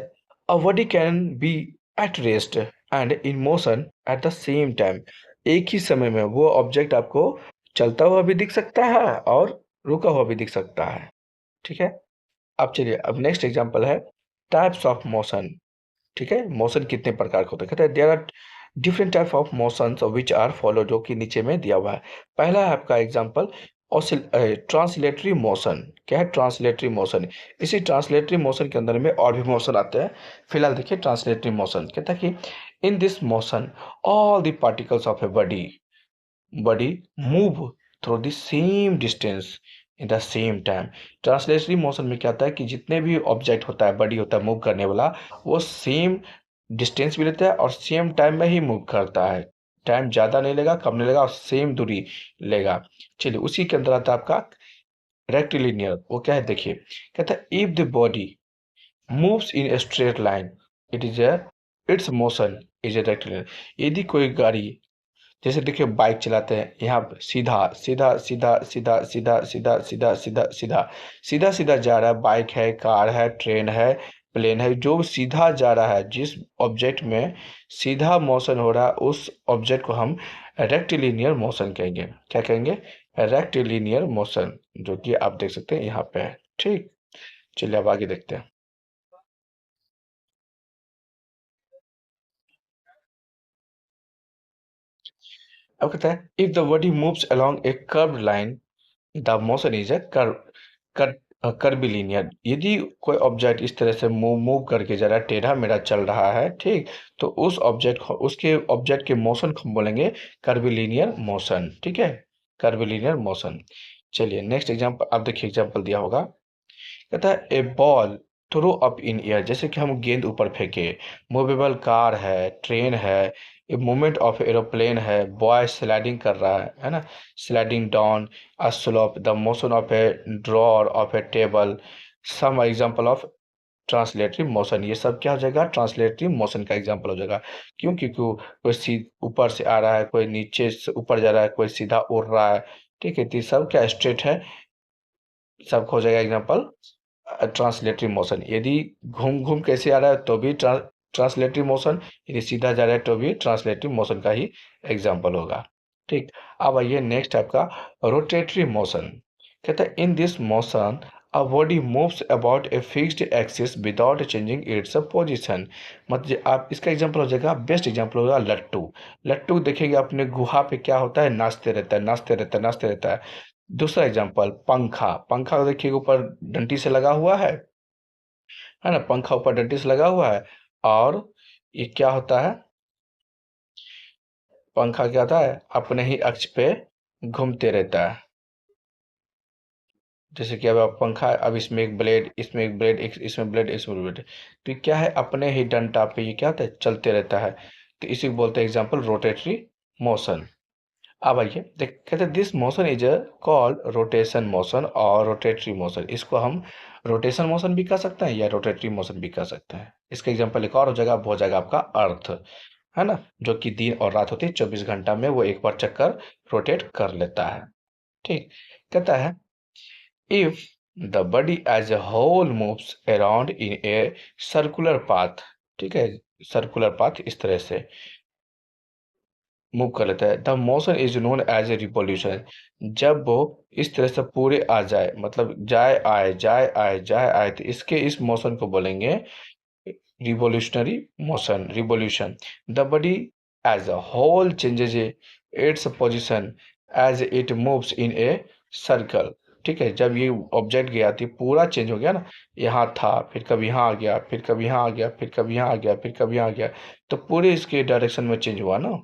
a body can be at rest and in motion at the same time. एक ही समय में वो ऑब्जेक्ट आपको चलता हुआ भी दिख सकता है और रुका हुआ भी दिख सकता है। ठीक है। अब चलिए अब नेक्स्ट एग्जांपल है टाइप्स ऑफ मोशन। ठीक है, मोशन कितने प्रकार के होते हैं, कहते हैं there are different type of motions which are follow, जो कि नीचे में दिया हुआ है। पहला है आपका एग्जांपल ट्रांसलेटरी मोशन। क्या है ट्रांसलेटरी मोशन, इसी ट्रांसलेटरी मोशन के अंदर में और भी मोशन आते हैं। फिलहाल देखिए ट्रांसलेटरी मोशन कहता है कि in this motion all the particles of a body move through the same distance in the same time. Translatory motion में क्या होता है कि जितने भी ऑब्जेक्ट होता है, बॉडी होता है मूव करने वाला, वो सेम डिस्टेंस भी लेता है और सेम टाइम में ही मूव करता है। टाइम ज़्यादा नहीं लेगा, कम नहीं लेगा, और सेम दूरी लेगा। चलिए उसी के अंदर आता है आपका रेक्टिलिनियर। वो क्या है देखिए, कहता है if the body moves in a straight line it is a it's motion is a rectilinear. यदि कोई गाड़ी, जैसे देखिए बाइक चलाते हैं, यहाँ पे सीधा सीधा सीधा सीधा सीधा सीधा सीधा सीधा सीधा सीधा सीधा जा रहा है, बाइक है, कार है, ट्रेन है, प्लेन है, जो सीधा जा रहा है, जिस ऑब्जेक्ट में सीधा मोशन हो रहा है उस ऑब्जेक्ट को हम रेक्टिलिनियर मोशन कहेंगे। क्या कहेंगे, रेक्टिलिनियर मोशन, जो कि आप देख सकते हैं यहाँ पे है। ठीक, चलिए अब आगे देखते हैं। अब कहता है if the body moves along A curved line the motion is a curve. कर्विलीनियर, यदि कोई ऑब्जेक्ट इस तरह से मूव मूव करके जरा टेढ़ा मेढ़ा चल रहा है, ठीक, तो उस ऑब्जेक्ट को, उसके ऑब्जेक्ट के मोशन को हम बोलेंगे कर्विलीनियर मोशन, ठीक है, कर्विलीनियर मोशन। चलिए नेक्स्ट एग्जांपल, आप देखिए एग्जांपल दिया होगा, कहता है a ball throw up in air, जैसे कि हम गेंद ऊपर फेंके, मूवेबल कार है, ट्रेन है, ए मूवमेंट ऑफ एरोप्लेन है, बॉय स्लाइडिंग कर रहा है ना, sliding down a slope, the motion of a drawer of a table, some example of translatory motion, ये सब क्या हो जाएगा, ट्रांसलेटरी मोशन का एग्जांपल हो जाएगा। क्यों? क्योंकि कोई ऊपर से आ रहा है, कोई नीचे से ऊपर जा रहा है, कोई सीधा उड़ रहा है, ठीक है, तो ये सब क्या स्ट्रेट है, सब हो जाएगा एग्जांपल ट्रांसलेटरी मोशन। यदि घूम घूम कैसे आ रहा है तो भी ट्रांसलेटरी मोशन, यदि सीधा जा रहा है तो भी ट्रांसलेटरी मोशन का ही एग्जांपल होगा, ठीक। अब आइए नेक्स्ट आपका रोटेटरी मोशन, कहता है in this motion a body moves about a fixed axis without changing its position. मतलब आप इसका एग्जांपल हो जाएगा, बेस्ट एग्जांपल होगा लट्टू। लट्टू देखिएगा अपने गुहा पे क्या होता है, नाचते रहता है, नाचते रहता है, नाचते रहता है। दूसरा एग्जांपल पंखा, पंखा देखिए ऊपर डंटी से लगा हुआ है ना, पंखा ऊपर डंटी से लगा हुआ है, और ये क्या होता है, पंखा क्या होता है, अपने ही अक्ष पे घूमते रहता है। जैसे कि अब आप पंखा, अब इसमें एक ब्लेड, इसमें एक ब्लेड, इसमें ब्लेड, इसमें ब्लेड, तो ये क्या है, अपने ही डंटा पे ये क्या होता है, चलते रहता है। तो इसी को बोलते हैं एग्जांपल रोटेटरी मोशन। अब आइए देख, कहते हैं this motion is called rotation motion और रोटेटरी मोशन। इसको हम रोटेशन मोशन भी कह सकते हैं या रोटेटरी मोशन भी कह सकते हैं। इसका एग्जांपल एक और हो जाएगा, वो हो जाएगा आपका अर्थ, है ना, जो कि दिन और रात होती है, 24 घंटा में वो एक बार चक्कर रोटेट कर लेता है, ठीक। कहता है if the body as a whole moves around in a circular path, ठीक है, सर्कुलर पाथ इस तरह से मूव कर लेता है, the motion is known as a revolution. जब वो इस तरह से पूरे आ जाए, मतलब जाए आए जाए आए जाए आए, तो इसके इस मोशन को बोलेंगे revolutionary motion, revolution. The body as a whole changes its position as it moves in a circle, ठीक है, जब ये ऑब्जेक्ट गया तो ये पूरा चेंज हो गया ना, यहाँ था, फिर कभी यहाँ आ गया, फिर कभी यहाँ आ गया, फिर कभी यहाँ आ गया, फिर कभी यहाँ आ गया, तो पूरे इसके डायरेक्शन में चेंज हुआ ना,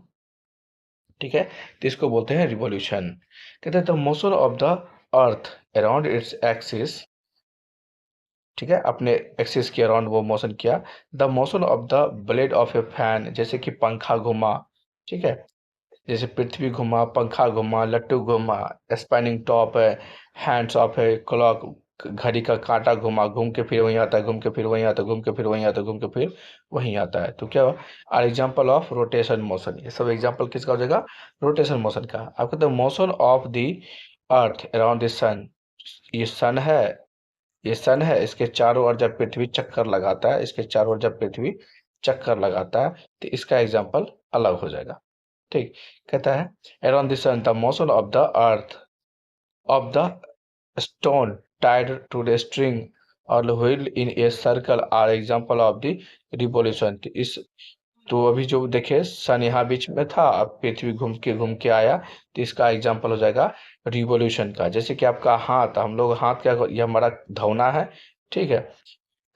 ठीक है, तो इसको बोलते हैं रिवॉल्यूशन। कहते हैं the motion of the earth around its axis, ठीक है, अपने एक्सिस के अराउंड वो मोशन किया। The motion of the blade of A fan, जैसे कि पंखा घुमा, ठीक है, जैसे पृथ्वी घुमा, पंखा घुमा, लट्टू घुमा, स्पिनिंग टॉप है, हैंड्स ऑफ है, क्लॉक, घड़ी का कांटा घुमा, घूम के फिर वहीं आता है, घूम के फिर वहीं आता है, घूम के फिर वहीं आता है, घूम के फिर वहीं आता है, तो क्या हुआ, are example of rotation motion. ये सब एग्जाम्पल किसका हो जाएगा, रोटेशन मोशन का। आपको the motion of the earth around the sun, ये सन है, ये सन है, इसके चारों ओर जब पृथ्वी चक्कर लगाता है, इसके चारों ओर जब पृथ्वी चक्कर लगाता है, तो इसका एग्जाम्पल अलग हो जाएगा, ठीक। कहता है around the sun the motion of the earth of the stone tied to the string or wheel in a circle are example of the revolution। तो इस, तो अभी जो देखे सन यहाँ बीच में था, अब पृथ्वी घूम के आया, तो इसका एग्जाम्पल हो जाएगा रिवॉल्यूशन का। जैसे कि आपका हाथ, हम लोग हाथ क्या, ये हमारा धौना है, ठीक है,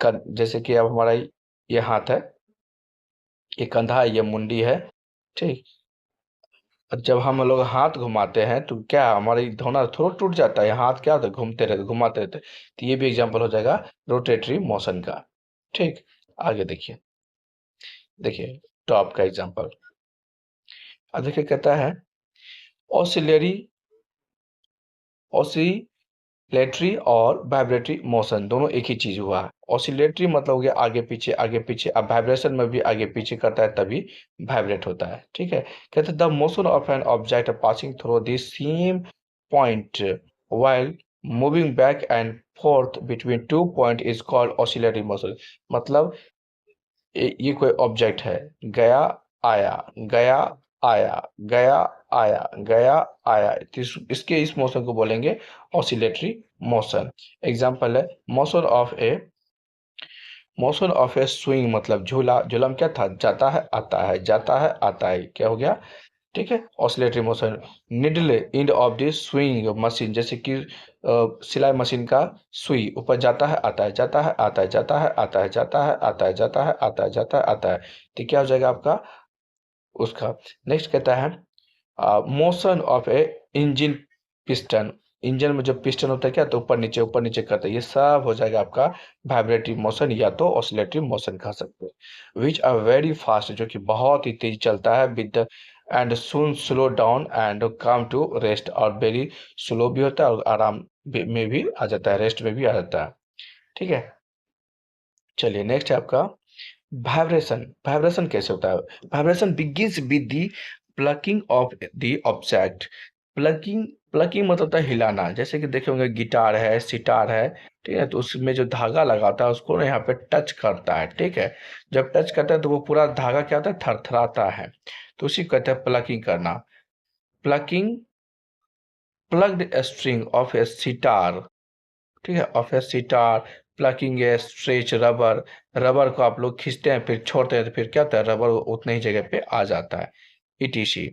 जैसे कि अब हमारा ये हाथ है, ये कंधा है, ये मुंडी है, ठीक। और जब हम लोग हाथ घुमाते हैं तो क्या हमारी धौना थोड़ा टूट जाता है, हाथ क्या होता है, घूमते रहते, घुमाते रहते, तो ये भी एग्जांपल हो जाएगा रोटेटरी मोशन का, ठीक। आगे देखिए, देखिए टॉप का एग्जांपल, अब देखिए कहता है ऑसिलरी, ऑसिलेटरी और वाइब्रेटरी मोशन दोनों एक ही चीज हुआ है। ऑसिलेटरी मतलब हो गया आगे पीछे आगे पीछे, अब वाइब्रेशन में भी आगे पीछे करता है तभी वाइब्रेट होता है, ठीक है। कहते हैं the motion of an object passing through the same point while moving back and forth between two point is called oscillatory motion। मतलब ये कोई ऑब्जेक्ट है, गया आया, गया आया, गया आया, गया आया, तो इसके इस मोशन को बोलेंगे ऑसिलेटरी मोशन। एग्जांपल है मोशन ऑफ ए स्विंग, मतलब झूला, झूला में क्या था, जाता है आता है, जाता है आता है, क्या हो गया, ठीक है, oscillatory motion. Needle and of the swing machine, जैसे कि सिलाई मशीन का सुई ऊपर जाता है आता है, जाता है आता है, जाता है आता है, जाता है आता है, जाता है आता है, जाता है आता है, तो क्या हो जाएगा आपका उसका। नेक्स्ट कहता है motion of A engine piston. Engine में जो पिस्टन होता है क्या, तो ऊपर नीचे करता है, ये सब हो जाएगा आपका वाइब्रेटरी मोशन या तो ऑसिलेटरी मोशन कह सकते हैं। विच आर वेरी फास्ट, जो कि बहुत ही तेज चलता है, with and soon slow down and come to rest, और वेरी स्लो भी होता है और आराम में भी आ जाता है, रेस्ट में भी आ जाता है। ठीक है, चलिए नेक्स्ट है आपका वाइब्रेशन। वाइब्रेशन कैसे होता है? Vibration begins with the plucking of the object. Plucking, plucking मतलब होता है हिलाना, जैसे कि देखे होंगे गिटार है, सितार है, ठीक है, तो उसमें जो धागा लगा होता है उसको ना यहाँ पे टच करता है, ठीक है, जब टच करता है तो वो पूरा धागा क्या होता है, थरथराता है, तो उसी को कहते हैं प्लकिंग करना। प्लकिंग, प्लग्ड स्ट्रिंग ऑफ ए सितार, ठीक है, of A sitar. Plucking A stretch rubber, rubber को आप लोग खींचते हैं फिर छोड़ते हैं तो फिर क्या होता है, रबर उतने ही जगह पे आ जाता है। ईटीसी,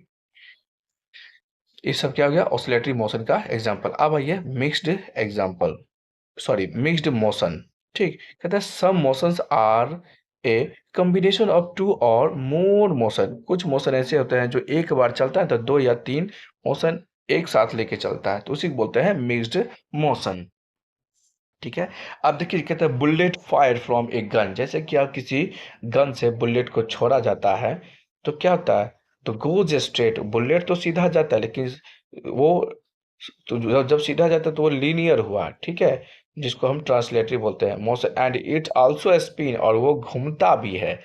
ये सब क्या हो गया ऑसिलेटरी मोशन का एग्जांपल। अब आइए mixed example, sorry mixed motion. ठीक, कहता है some motions are a combination of two or more motion. कुछ मोशन ऐसे होते हैं जो एक बार चलता है तो दो या तीन मोशन एक साथ लेके चलता है, तो उसी को बोलते हैं मिक्स्ड मोशन। ठीक है, अब देखिए कहते हैं bullet fire from a gun, जैसे कि आप किसी गन से बुलेट को छोड़ा जाता है तो क्या होता है, तो गोज स्ट्रेट, बुलेट तो सीधा जाता है लेकिन वो, तो जब जब सीधा जाता है तो वो लीनियर हुआ, ठीक है, जिसको हम ट्रांसलेटरी बोलते हैं motion, and it also spin, और वो घूमता भी है,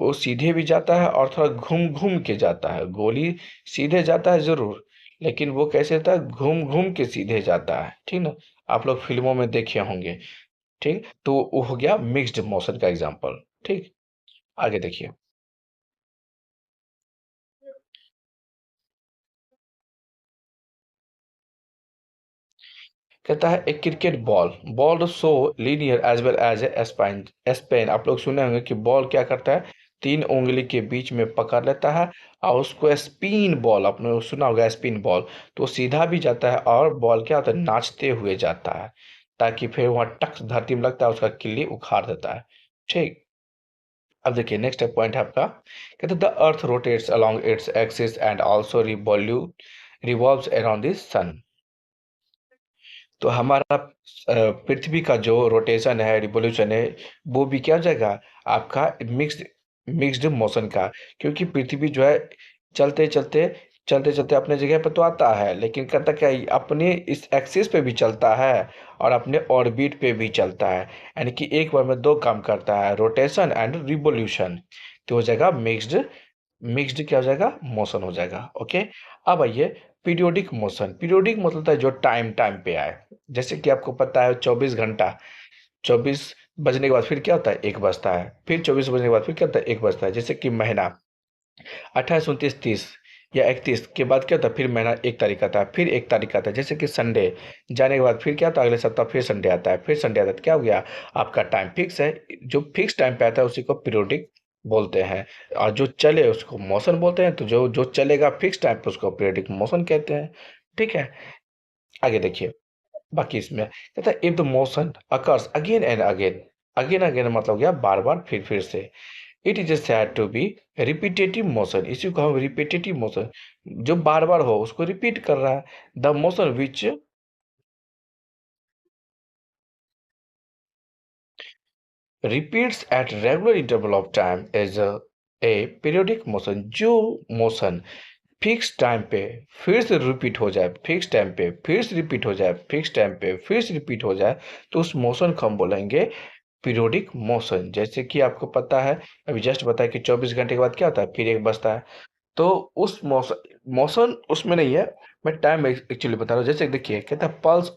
वो सीधे भी जाता है और थोड़ा घूम घूम के जाता है। गोली सीधे जाता है जरूर, लेकिन वो कैसे जाता है, घूम घूम के सीधे जाता है, ठीक ना, आप लोग फिल्मों में देखे होंगे। ठीक, तो वो हो गया मिक्स्ड मोशन का एग्जांपल। ठीक, आगे देखिए, कहता है एक cricket ball, ball show linear as well as a spine. Spin, आप लोग सुने होंगे कि बॉल क्या करता है, तीन उंगली के बीच में पकड़ लेता है और उसको स्पिन बॉल, आपने सुना होगा स्पिन बॉल, तो सीधा भी जाता है और बॉल क्या होता है, नाचते हुए जाता है, ताकि फिर वहां टक धरती में लगता है उसका किल्ली उखाड़ देता है। ठीक, अब देखिए नेक्स्ट पॉइंट है आपका, कहते हैं the earth rotates along its axis and also revolves around the sun. तो हमारा पृथ्वी का जो रोटेशन है, रिवोल्यूशन है, वो भी क्या हो जाएगा आपका मिक्स्ड, मिक्स्ड मोशन का, क्योंकि पृथ्वी जो है चलते चलते चलते चलते अपने जगह पर तो आता है, लेकिन करता क्या है, अपने इस एक्सिस पे भी चलता है और अपने ऑर्बिट पे भी चलता है, यानी कि एक बार में दो काम करता है, रोटेशन एंड रिवोल्यूशन, तो हो जाएगा मिक्स्ड, मिक्स्ड क्या हो जाएगा, मोशन हो जाएगा। ओके, अब आइए पीरियोडिक मोशन। पीरियोडिक मतलब होता है जो टाइम टाइम पे आए, जैसे कि आपको पता है 24 घंटा, 24 बजने के बाद फिर क्या होता है, एक बजता है, फिर 24 बजने के बाद फिर क्या होता है, एक बजता है, जैसे कि महीना 28 29 30 या 31 के बाद क्या होता है, फिर महीना 1 तारीख आता है, फिर 1 तारीख आता है, जैसे कि संडे जाने के बाद फिर क्या होता है, अगले सप्ताह फिर संडे आता है, फिर संडे आता है, तो क्या हो गया, आपका टाइम फिक्स है, जो फिक्स टाइम पे आता है उसी को पीरियोडिक बोलते हैं, और जो चले उसको मोशन बोलते हैं, तो जो जो चलेगा फिक्स टाइम पे उसको पीरियोडिक मोशन कहते हैं। ठीक है, आगे देखिए, बाकी इसमें कहता है if the motion occurs again and again, again again मतलब गया बार बार फिर से, it is said to be repetitive motion, इसी को हम रिपीटेटिव मोशन, जो बार बार हो उसको रिपीट कर रहा है, the motion which repeats at regular interval of time is a periodic motion. जो मोशन फिक्स टाइम पे फिर से रिपीट हो जाए, फिक्स टाइम पे फिर से रिपीट हो जाए, फिक्स टाइम पे फिर से रिपीट हो जाए, तो उस मोशन को हम बोलेंगे पीरियोडिक मोशन। जैसे कि आपको पता है, अभी जस्ट बताया कि 24 घंटे के बाद क्या होता है, फिर एक बजता है, तो उस मौसम, मौसम उसमें नहीं है, मैं टाइम एक्चुअली बता रहा हूँ। जैसे देखिए कहता है पल्स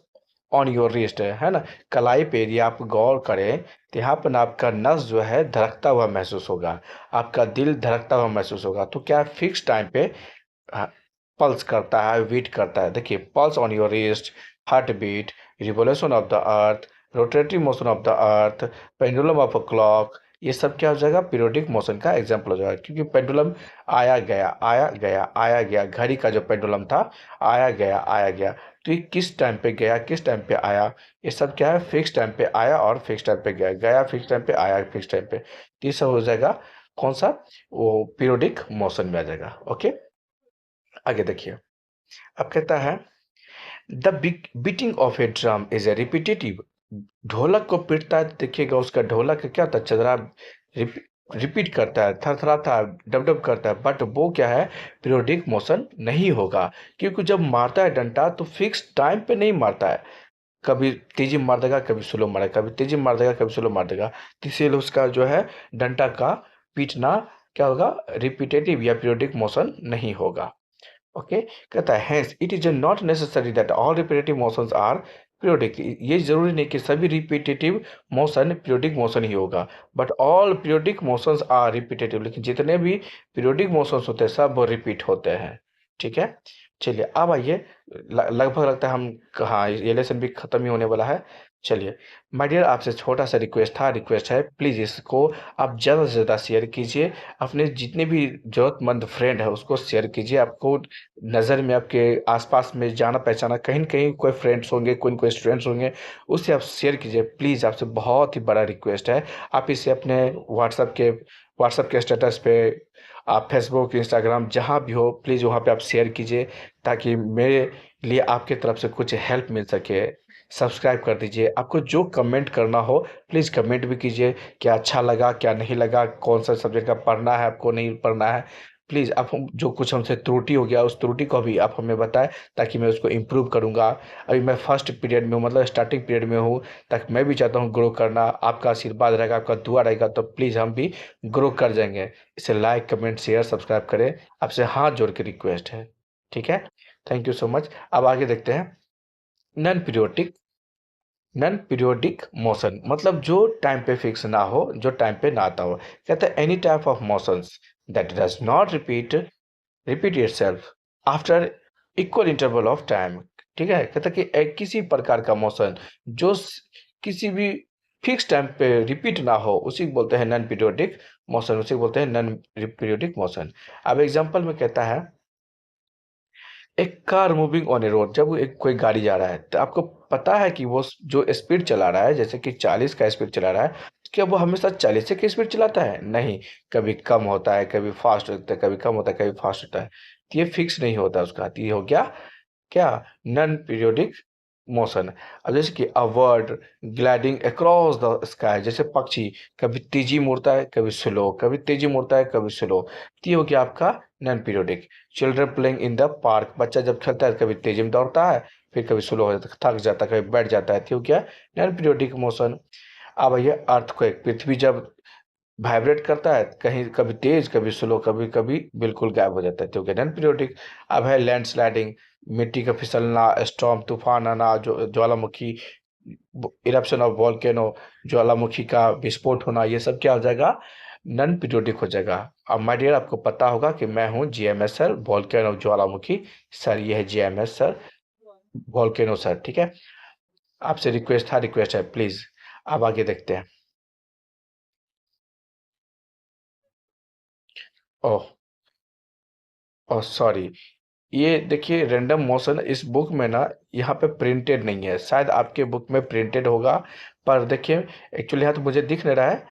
ऑन योर रिस्ट, है ना, कलाई पे यदि आप गौर करें तो यहाँ पर ना आपका नस जो है धड़कता हुआ महसूस होगा, आपका दिल धड़कता हुआ महसूस होगा, तो क्या फिक्स टाइम पे पल्स करता है, बीट करता है। देखिए pulse on your wrist, heart beat, revolution of the earth, rotatory motion of the earth, pendulum of a clock, ये सब क्या हो जाएगा, पीरियोडिक मोशन का एग्जाम्पल हो जाएगा। क्योंकि पेंडुलम आया गया आया गया आया गया, घड़ी का जो पेंडुलम था आया गया आया गया, तो ये किस टाइम पे गया किस टाइम पे आया, ये सब क्या है, फिक्स टाइम पे आया और फिक्स टाइम पे गया, गया फिक्स टाइम पे आया फिक्स टाइम पे, तो ये सब हो जाएगा कौन सा, वो पीरियोडिक मोशन में आ जाएगा। ओके, आगे देखिए। अब कहता है the beating of A drum is a repetitive, ढोलक को पीटता है, देखिएगा उसका ढोलक क्या होता है, चदरा रिपीट करता है, थरथराता है, डब डब करता है, बट वो क्या है, पीरियोडिक मोशन नहीं होगा। क्योंकि जब मारता है डंडा तो फिक्स टाइम पे नहीं मारता है, कभी तेजी मार देगा कभी स्लो मारेगा, कभी तेजी मार देगा कभी स्लो मार देगा, तो इसीलिए उसका जो है डंडा का पीटना क्या होगा, रिपीटेटिव या पीरियोडिक मोशन नहीं होगा। ओके, कहता है hence it is not necessary that all repetitive motions are periodic, ये जरूरी नहीं कि सभी रिपीटेटिव मोशन पीरियोडिक मोशन ही होगा, but all periodic motions are repetitive, लेकिन जितने भी पीरियोडिक मोशंस होते हैं सब रिपीट होते हैं। ठीक है, चलिए अब आइए, लगभग लगता है हम कहाँ ये लेसन भी खत्म ही होने वाला है। चलिए माय डियर, आपसे छोटा सा रिक्वेस्ट है, प्लीज़ इसको आप ज़्यादा से ज़्यादा शेयर कीजिए, अपने जितने भी ज़रूरतमंद फ्रेंड है उसको शेयर कीजिए। आपको नज़र में आपके आसपास में जाना पहचाना कहीं न कहीं कोई फ्रेंड्स होंगे, कोई न कोई स्टूडेंट्स होंगे, उससे आप शेयर कीजिए प्लीज़, आपसे बहुत ही बड़ा रिक्वेस्ट है। आप इसे अपने व्हाट्सएप के स्टेटस पे, आप फेसबुक, इंस्टाग्राम जहाँ भी हो प्लीज़ वहाँ पे आप शेयर कीजिए, ताकि मेरे लिए आपकी तरफ से कुछ हेल्प मिल सके। सब्सक्राइब कर दीजिए, आपको जो कमेंट करना हो प्लीज़ कमेंट भी कीजिए, क्या अच्छा लगा क्या नहीं लगा, कौन सा सब्जेक्ट का पढ़ना है आपको नहीं पढ़ना है, प्लीज़ आप हम जो कुछ हमसे त्रुटि हो गया उस त्रुटि को भी आप हमें बताएं, ताकि मैं उसको इम्प्रूव करूँगा। अभी मैं फर्स्ट पीरियड में हूँ, मतलब स्टार्टिंग पीरियड में हूँ, ताकि मैं भी चाहता हूँ ग्रो करना, आपका आशीर्वाद रहेगा, आपका दुआ रहेगा तो प्लीज़ हम भी ग्रो कर जाएंगे। इसे लाइक कमेंट शेयर सब्सक्राइब करें, आपसे हाथ जोड़ के रिक्वेस्ट है। ठीक है, थैंक यू सो मच। अब आगे देखते हैं, non periodic non periodic motion मतलब जो टाइम पे फिक्स ना हो, जो टाइम पे ना आता हो। कहते हैं any type of motions that does not repeat itself after equal interval of time. ठीक है, कहता है कि किसी प्रकार का मोशन जो किसी भी फिक्स टाइम पे रिपीट ना हो, उसी को बोलते हैं नॉन पीरियोडिक मोशन, उसी को बोलते हैं नॉन पीरियोडिक मोशन। अब एग्जांपल में कहता है एक car moving on A road, जब एक कोई गाड़ी जा रहा है तो आपको पता है कि वो जो स्पीड चला रहा है, जैसे कि 40 का स्पीड चला रहा है, तो क्या वो हमेशा 40 की स्पीड चलाता है? नहीं, कभी कम होता है, कभी फास्ट होता है, कभी कम होता है, कभी फास्ट होता है, तो ये फिक्स नहीं होता उसका, तो ये हो गया क्या, नॉन पीरियोडिक मोशन। अब जैसे कि a bird gliding across the sky, जैसे पक्षी कभी तेजी मुड़ता है कभी स्लो, कभी तेजी मुड़ता है कभी स्लो, तो ये हो गया आपका non periodic. Children playing in the park, बच्चा जब खेलता है कभी तेजी में दौड़ता है, फिर कभी स्लो हो जाता है, थक जाता है, कभी बैठ जाता है, तो ये हो गया नॉन पीरियोडिक मोशन। अब ये अर्थक्वेक, पृथ्वी जब वाइब्रेट करता है, कहीं कभी तेज कभी स्लो, कभी कभी बिल्कुल गायब हो जाता है, तो नॉन पीरियोडिक। अब है लैंडस्लाइडिंग, मिट्टी का फिसलना, स्टॉर्म तूफान आना, जो ज्वालामुखी इरप्शन ऑफ वॉल्केनो, ज्वालामुखी का विस्फोट होना, ये सब क्या हो जाएगा, नॉन पीरियोडिक हो जाएगा। अब माय डियर, आपको पता होगा कि मैं हूँ जीएमएस सर, वॉल्केनो ज्वालामुखी सर, ये है जीएमएस सर, वॉल्केनो सर। ठीक है, आपसे रिक्वेस्ट है प्लीज। अब आगे देखते हैं। ओह, ओह सॉरी, ये देखिए रैंडम मोशन इस बुक में ना, यहाँ पे प्रिंटेड नहीं है, शायद आपके बुक में प्रिंटेड होगा, पर देखिए एक्चुअली यहाँ तो मुझे दिख नहीं रहा है।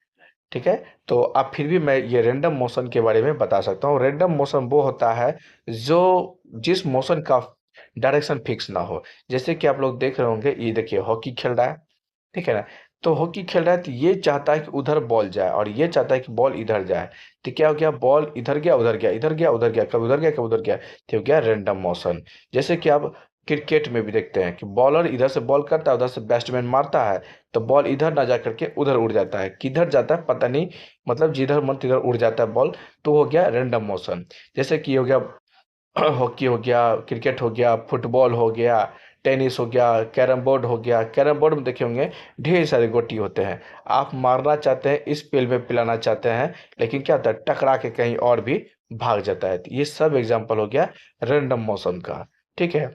ठीक है, तो आप फिर भी मैं ये रैंडम मोशन के बारे में बता सकता हूँ। रैंडम मोशन वो होता है जो जिस मोशन का डायरेक्शन फिक्स ना हो। जैसे कि आप लोग देख रहे होंगे, ये देखिए हॉकी खेल रहा है, ठीक है ना, तो हॉकी खेल रहा है तो ये चाहता है कि उधर बॉल जाए और ये चाहता है कि बॉल इधर जाए, तो क्या हो गया, बॉल इधर गया उधर गया, इधर गया उधर गया, कभी उधर गया कभी उधर गया, तो हो गया रैंडम मोशन। जैसे कि आप क्रिकेट में भी देखते हैं कि बॉलर इधर से बॉल करता है, उधर से बैट्समैन मारता है, तो बॉल इधर ना जा करके उधर उड़ जाता है, किधर जाता है पता नहीं, मतलब जिधर मन तिधर उड़ जाता है बॉल, तो हो गया रैंडम मोशन। जैसे कि हो गया हॉकी हो गया, क्रिकेट हो गया, फुटबॉल हो गया, टेनिस हो गया, कैरम बोर्ड हो गया। कैरम बोर्ड में देखे होंगे ढेर सारे गोटी होते हैं, आप मारना चाहते हैं, इस पेल में पिलाना चाहते हैं, लेकिन क्या होता है टकरा के कहीं और भी भाग जाता है, तो ये सब एग्जांपल हो गया रैंडम मोशन का। ठीक है,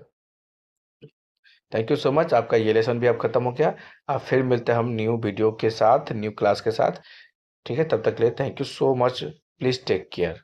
थैंक यू सो मच, आपका ये लेसन भी अब खत्म हो गया। अब फिर मिलते हैं हम न्यू वीडियो के साथ, न्यू क्लास के साथ। ठीक है? तब तक के लिए thank you so much. Please take care.